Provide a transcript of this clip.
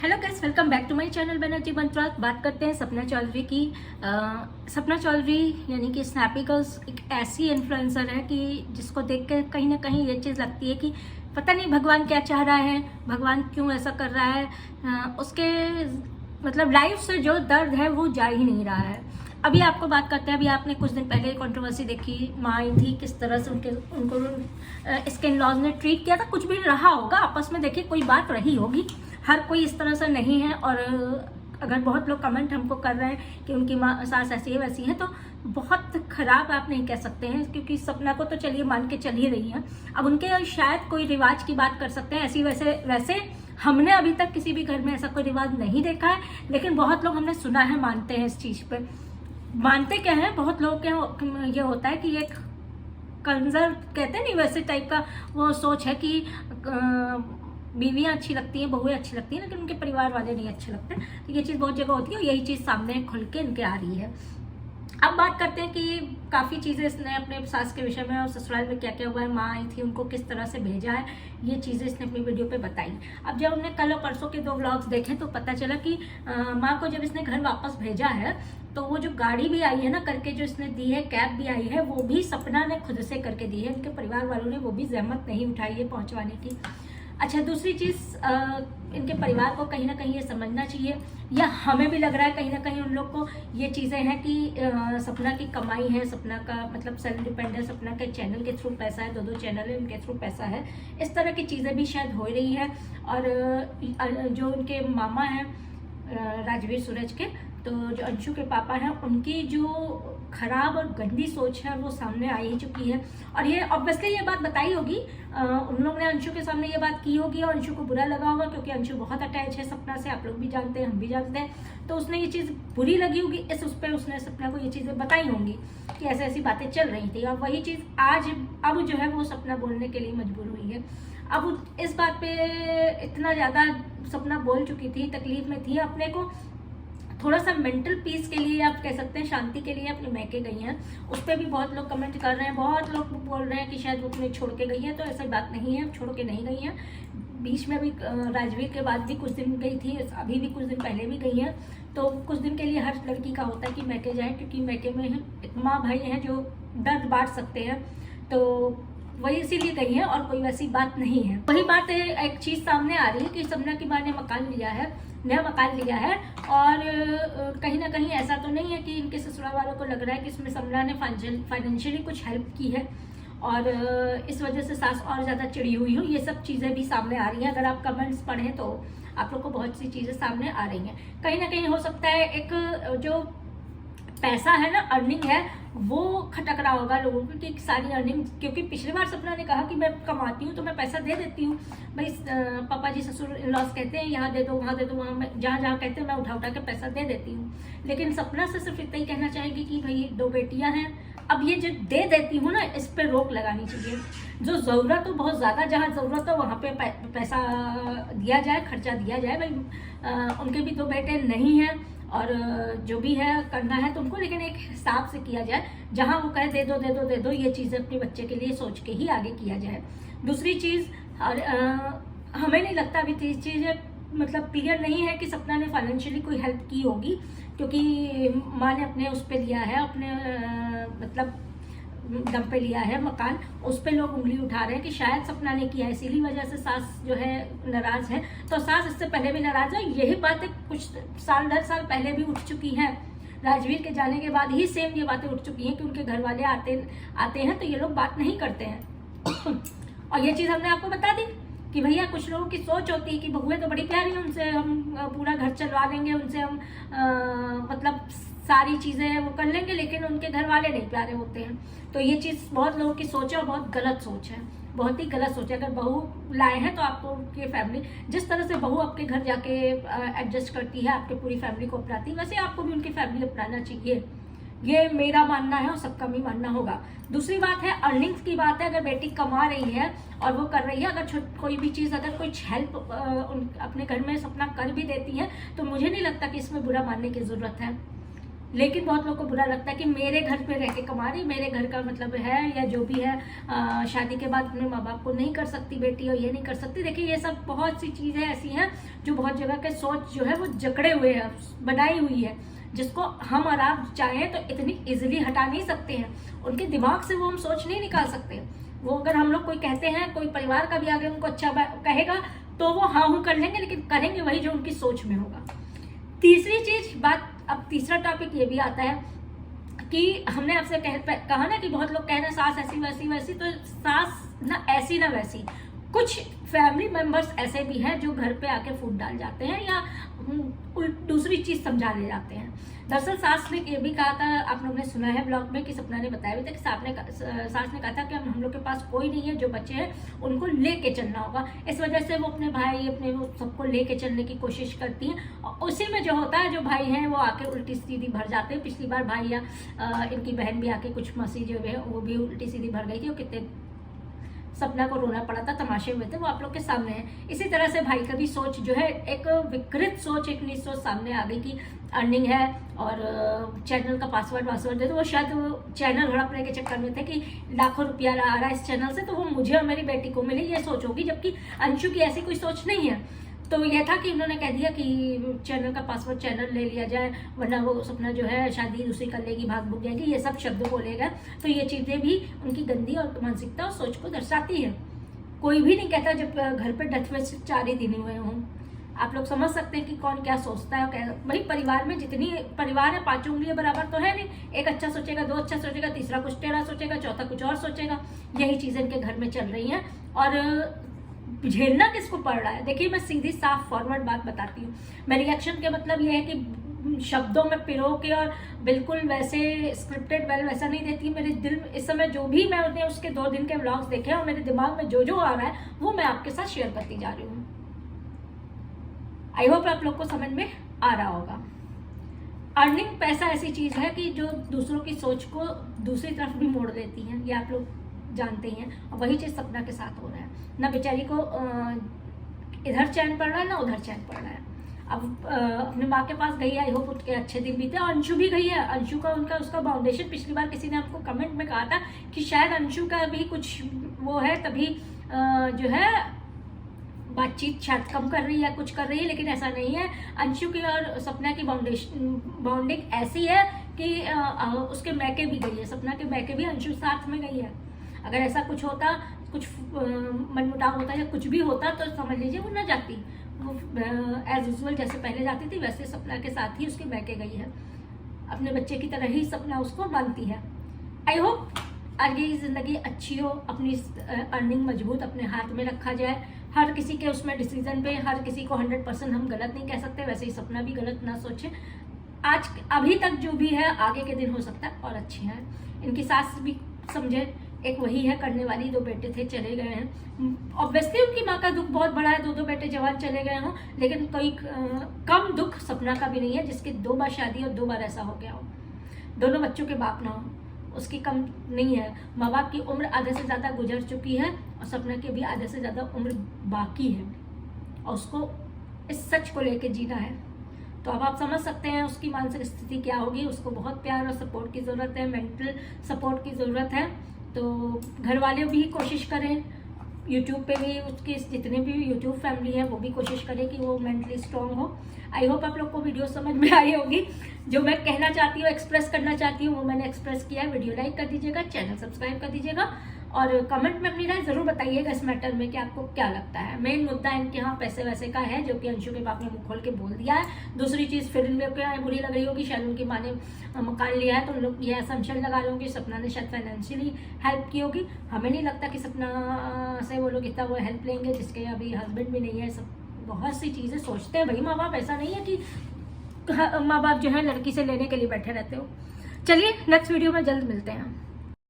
Hello guys, welcome back to my channel Banerjee Mantra. बात करते हैं सपना चौधरी की। सपना चौधरी यानी कि स्नैपी गर्ल्स एक ऐसी इन्फ्लुएंसर है कि जिसको देख के कहीं ना कहीं ये चीज़ लगती है कि पता नहीं भगवान क्या चाह रहा है, भगवान क्यों ऐसा कर रहा है। उसके मतलब लाइफ से जो दर्द है वो जा ही नहीं रहा है। अभी आपको बात करते हैं, अभी आपने कुछ दिन पहले कंट्रोवर्सी देखी, माँ आई थी, किस तरह से उनको इसके इन लॉज ने ट्रीट किया था। कुछ भी रहा होगा आपस में, देखिए कोई बात रही होगी, हर कोई इस तरह से नहीं है। और अगर बहुत लोग कमेंट हमको कर रहे हैं कि उनकी माँ सास ऐसी है वैसी है, तो बहुत खराब आप नहीं कह सकते हैं, क्योंकि सपना को तो चलिए मान के चल ही रही है। अब उनके शायद कोई रिवाज की बात कर सकते हैं, ऐसी वैसे हमने अभी तक किसी भी घर में ऐसा कोई रिवाज नहीं देखा है, लेकिन बहुत लोग हमने सुना है मानते हैं इस चीज़ पे। मानते क्या है, बहुत लोग के ये होता है कि एक कंजर कहते हैं नहीं, वैसे टाइप का वो सोच है कि बीवियाँ अच्छी लगती हैं, बहुएं अच्छी लगती हैं, लेकिन उनके परिवार वाले नहीं अच्छे लगते। तो ये चीज़ बहुत जगह होती है और यही चीज़ सामने खुल के इनके आ रही है। अब बात करते हैं कि काफ़ी चीज़ें इसने अपने सास के विषय में और ससुराल में क्या क्या हुआ है, माँ आई थी, उनको किस तरह से भेजा है, ये चीज़ें इसने अपनी वीडियो पे बताई। अब जब हमने कल और परसों के 2 व्लॉग्स देखे तो पता चला कि माँ को जब इसने घर वापस भेजा है तो वो जो गाड़ी भी आई है ना करके, जो इसने दी है, कैब भी आई है, वो भी सपना ने खुद से करके दी है। इनके परिवार वालों ने वो भी जहमत नहीं उठाई है पहुँचवाने की। अच्छा, दूसरी चीज़, इनके परिवार को कहीं ना कहीं ये समझना चाहिए, या हमें भी लग रहा है कहीं ना कहीं उन लोग को ये चीज़ें हैं कि सपना की कमाई है, सपना का मतलब सेल्फ डिपेंडेंस, सपना के चैनल के थ्रू पैसा है, 2 चैनल है उनके थ्रू पैसा है, इस तरह की चीज़ें भी शायद हो रही है। और जो उनके मामा हैं राजवीर सूरज के, तो जो अंशु के पापा हैं, उनकी जो खराब और गंदी सोच है वो सामने आ ही चुकी है। और ये ऑब्वियसली ये बात बताई होगी, उन लोग ने अंशु के सामने ये बात की होगी और अंशु को बुरा लगा होगा, क्योंकि अंशु बहुत अटैच है सपना से, आप लोग भी जानते हैं, हम भी जानते हैं। तो उसने ये चीज़ बुरी लगी होगी, उस पर उसने सपना को ये चीज़ें बताई होंगी कि ऐसी ऐसी बातें चल रही थी। और वही चीज़ अब जो है वो सपना बोलने के लिए मजबूर हुई है। अब इस बात पे इतना ज़्यादा सपना बोल चुकी थी, तकलीफ में थी, अपने को थोड़ा सा मेंटल पीस के लिए आप कह सकते हैं, शांति के लिए अपने मैके गई हैं। उस पर भी बहुत लोग कमेंट कर रहे हैं, बहुत लोग बोल रहे हैं कि शायद वो तुम्हें छोड़ के गई है, तो ऐसी बात नहीं है, छोड़ के नहीं गई हैं। बीच में भी राजवीर के बाद भी कुछ दिन गई थी, अभी भी कुछ दिन पहले भी गई हैं। तो कुछ दिन के लिए हर लड़की का होता है कि मैके जाएँ, क्योंकि मैके में एक माँ भाई हैं जो दर्द बांट सकते हैं, तो वही इसीलिए गई है और कोई वैसी बात नहीं है। वही बात है, एक चीज़ सामने आ रही है कि सपना की माँ ने मकान लिया है, नया मकान लिया है, और कहीं ना कहीं ऐसा तो नहीं है कि इनके ससुराल वालों को लग रहा है कि इसमें सपना ने फाइनेंशियली कुछ हेल्प की है और इस वजह से सास और ज़्यादा चिड़ी हुई हो। ये सब चीज़ें भी सामने आ रही हैं। अगर आप कमेंट्स पढ़ें तो आप लोग को बहुत सी चीज़ें सामने आ रही हैं। कहीं ना कहीं हो सकता है एक जो पैसा है ना, अर्निंग है, वो खटक रहा होगा लोगों को कि सारी अर्निंग, क्योंकि पिछली बार सपना ने कहा कि मैं कमाती हूँ तो मैं पैसा दे देती हूँ भाई। पापा जी ससुर लॉस कहते हैं यहाँ दे दो, वहाँ दे दो, वहाँ मैं जहाँ कहते हैं मैं उठा के पैसा दे देती हूँ। लेकिन सपना से सिर्फ इतना ही कहना चाहेगी कि भाई 2 बेटियाँ हैं, अब ये जो दे देती हूँ ना, इस पर रोक लगानी चाहिए। जो ज़रूरत हो बहुत ज़्यादा, जहाँ ज़रूरत हो वहाँ पे पैसा दिया जाए, खर्चा दिया जाए भाई। उनके भी 2 बेटे नहीं हैं और जो भी है करना है तुमको, लेकिन एक हिसाब से किया जाए, जहाँ वो कहे दे दो दे दो दे दो, ये चीज़ें अपने बच्चे के लिए सोच के ही आगे किया जाए। दूसरी चीज़, और हमें नहीं लगता अभी चीज़ें मतलब क्लियर नहीं है कि सपना ने फाइनेंशियली कोई हेल्प की होगी, क्योंकि माँ ने अपने उस पर लिया है, अपने मतलब दम पे लिया है मकान, उस पे लोग उंगली उठा रहे हैं कि शायद सपना ने किया है, इसीलिए वजह से सास जो है नाराज है। तो सास इससे पहले भी नाराज है, यही बातें कुछ साल 10 साल पहले भी उठ चुकी हैं। राजवीर के जाने के बाद ही सेम ये बातें उठ चुकी हैं कि उनके घर वाले आते हैं तो ये लोग बात नहीं करते हैं। और ये चीज़ हमने आपको बता दी कि भैया कुछ लोगों की सोच होती है कि बहुएं तो बड़ी प्यारी हैं, उनसे हम पूरा घर चलवा लेंगे, उनसे हम मतलब सारी चीज़ें वो कर लेंगे, लेकिन उनके घर वाले नहीं प्यारे होते हैं। तो ये चीज़ बहुत लोगों की सोच है और बहुत गलत सोच है, बहुत ही गलत सोच है। अगर बहू लाए हैं तो आपको उनकी फैमिली, जिस तरह से बहू आपके घर जाके एडजस्ट करती है, आपके पूरी फैमिली को अपनाती है, वैसे आपको भी उनकी फैमिली अपनाना चाहिए। ये मेरा मानना है और सबका भी मानना होगा। दूसरी बात है अर्निंग्स की बात है, अगर बेटी कमा रही है और वो कर रही है, अगर कोई भी चीज़, अगर कुछ हेल्प अपने घर में सपना कर भी देती है, तो मुझे नहीं लगता कि इसमें बुरा मानने की ज़रूरत है। लेकिन बहुत लोगों को बुरा लगता है कि मेरे घर पे रह के कमा रही, मेरे घर का मतलब है या जो भी है, शादी के बाद अपने माँ बाप को नहीं कर सकती बेटी, और ये नहीं कर सकती। देखिए ये सब बहुत सी चीज़ें ऐसी हैं जो बहुत जगह के सोच जो है वो जकड़े हुए हैं, बनाई हुई है, जिसको हम और आप चाहें तो इतनी इजीली हटा नहीं सकते हैं। उनके दिमाग से वो हम सोच नहीं निकाल सकते। वो अगर हम लोग कोई कहते हैं, कोई परिवार का भी आगे उनको अच्छा कहेगा तो वो हाँ हूँ कर लेंगे, लेकिन करेंगे वही जो उनकी सोच में होगा। तीसरी चीज बात, अब तीसरा टॉपिक ये भी आता है कि हमने आपसे कहा ना कि बहुत लोग कह रहे हैं सास ऐसी वैसी वैसी, तो सास ना ऐसी ना वैसी। कुछ फैमिली मेंबर्स ऐसे भी हैं जो घर पे आके फूट डाल जाते हैं या दूसरी चीज समझा ले जाते हैं। दरअसल सास ने ये भी कहा था, आप लोगों ने सुना है ब्लॉग में, कि सपना ने बताया भी था कि सास ने कहा था कि हम लोग के पास कोई नहीं है, जो बच्चे हैं उनको लेके चलना होगा। इस वजह से वो अपने भाई अपने वो सबको लेके चलने की कोशिश करती हैं, और उसी में जो होता है जो भाई हैं वो आके उल्टी सीधी भर जाते हैं। पिछली बार भाई या इनकी बहन भी आके कुछ मसी जो है वो भी उल्टी सीधी भर गई थी, और कितने सपना को रोना पड़ा था, तमाशे हुए थे, वो आप लोग के सामने है। इसी तरह से भाई का भी सोच जो है, एक विकृत सोच, एक नई सोच सामने आ गई कि अर्निंग है और चैनल का पासवर्ड दे दो। वो शायद चैनल हड़पने के चक्कर में थे कि लाखों रुपया आ रहा है इस चैनल से, तो वो मुझे और मेरी बेटी को मिले, ये सोच होगी। जबकि अंशु की ऐसी कोई सोच नहीं है। तो यह था कि उन्होंने कह दिया कि चैनल का पासवर्ड चैनल ले लिया जाए, वरना वो सपना जो है शादी दूसरी कर लेगी, भाग भूग जाएगी, ये सब शब्द बोलेगा। तो ये चीज़ें भी उनकी गंदी और मानसिकता और सोच को दर्शाती है। कोई भी नहीं कहता जब घर पर डेथ में 4 ही दिन हुए हों। आप लोग समझ सकते हैं कि कौन क्या सोचता है। भाई परिवार में जितनी परिवार है, 5 उंगलियां बराबर तो है नहीं। एक अच्छा सोचेगा, 2 अच्छा सोचेगा, तीसरा कुछ टेढ़ा सोचेगा, चौथा कुछ और सोचेगा। यही चीज़ें इनके घर में चल रही हैं और झेलना किसको पड़ रहा है। देखिए मैं सीधी साफ फॉरवर्ड बात बताती हूँ। मैं रिएक्शन के मतलब ये है कि शब्दों में पिरो के और बिल्कुल वैसे स्क्रिप्टेड वैसा नहीं देती। मेरे दिल में इस समय जो भी मैंने उसके 2 दिन के व्लॉग्स देखे और मेरे दिमाग में जो आ रहा है वो मैं आपके साथ शेयर करती जा रही हूँ। आई होप आप लोग को समझ में आ रहा होगा। अर्निंग पैसा ऐसी चीज है कि जो दूसरों की सोच को दूसरी तरफ भी मोड़ देती है, ये आप लोग जानते हैं। और वही चीज सपना के साथ हो रहा है। ना बेचारी को इधर चैन पड़ रहा है, ना उधर चैन पड़ रहा है। अब अपने माँ के पास गई है, आई होप उसके अच्छे दिन बीते। और अंशु भी गई है। अंशु का उसका फाउंडेशन, पिछली बार किसी ने आपको कमेंट में कहा था कि शायद अंशु का भी कुछ वो है, तभी जो है बातचीत शायद कम कर रही है, कुछ कर रही है, लेकिन ऐसा नहीं है। अंशु की और सपना की बॉन्डिंग ऐसी है कि उसके मैके भी गई है, सपना के मैके भी अंशु साथ में गई है। अगर ऐसा कुछ होता, कुछ मनमुटाव होता या कुछ भी होता तो समझ लीजिए वो न जाती, वो एज यूजुअल जैसे पहले जाती थी वैसे सपना के साथ ही उसके मैके गई है। अपने बच्चे की तरह ही सपना उसको मानती है। आई होप आगे की ज़िंदगी अच्छी हो, अपनी अर्निंग मजबूत अपने हाथ में रखा जाए। हर किसी के उसमें डिसीजन पे हर किसी को 100% हम गलत नहीं कह सकते, वैसे ही सपना भी गलत ना सोचे। आज अभी तक जो भी है आगे के दिन हो सकता है और अच्छे हैं। इनकी सास भी समझे, एक वही है करने वाली। 2 बेटे थे चले गए हैं। ऑब्वियसली उनकी माँ का दुख बहुत बड़ा है, 2 बेटे जवान चले गए हों, लेकिन कोई कम दुख सपना का भी नहीं है जिसके 2 बार शादी और 2 बार ऐसा हो गया हो, दोनों बच्चों के बाप ना हो, उसकी कम नहीं है। माँ बाप की उम्र आधे से ज़्यादा गुजर चुकी है और सपना की भी आधे से ज़्यादा उम्र बाकी है और उसको इस सच को लेके जीना है। तो अब आप समझ सकते हैं उसकी मानसिक स्थिति क्या होगी। उसको बहुत प्यार और सपोर्ट की ज़रूरत है, मेंटल सपोर्ट की ज़रूरत है। तो घर वाले भी कोशिश करें, यूट्यूब पे भी उसके जितने भी यूट्यूब फैमिली है वो भी कोशिश करें कि वो मेंटली स्ट्रांग हो। आई होप आप लोग को वीडियो समझ में आई होगी। जो मैं कहना चाहती हूँ, एक्सप्रेस करना चाहती हूँ, वो मैंने एक्सप्रेस किया है। वीडियो लाइक कर दीजिएगा, चैनल सब्सक्राइब कर दीजिएगा और कमेंट में अपनी राय जरूर बताइएगा इस मैटर में कि आपको क्या लगता है। मेन मुद्दा इनके यहाँ पैसे वैसे का है, जो कि अंशु के बाप ने मुंह खोल के बोल दिया है। दूसरी चीज़ फिर इन लोग के बुरी लग रही होगी, शायद उनकी माँ ने मकान लिया है तो उन लोग ये असम्पशन लगा रहे होंगे सपना ने शायद फाइनेंशियली हेल्प की होगी। हमें नहीं लगता कि सपना से वो लोग इतना वो हेल्प लेंगे जिसके अभी हस्बैंड भी नहीं है। सब बहुत सी चीज़ें सोचते हैं भाई माँ बाप, ऐसा नहीं है कि माँ बाप जो है लड़की से लेने के लिए बैठे रहते हो। चलिए नेक्स्ट वीडियो में जल्द मिलते हैं।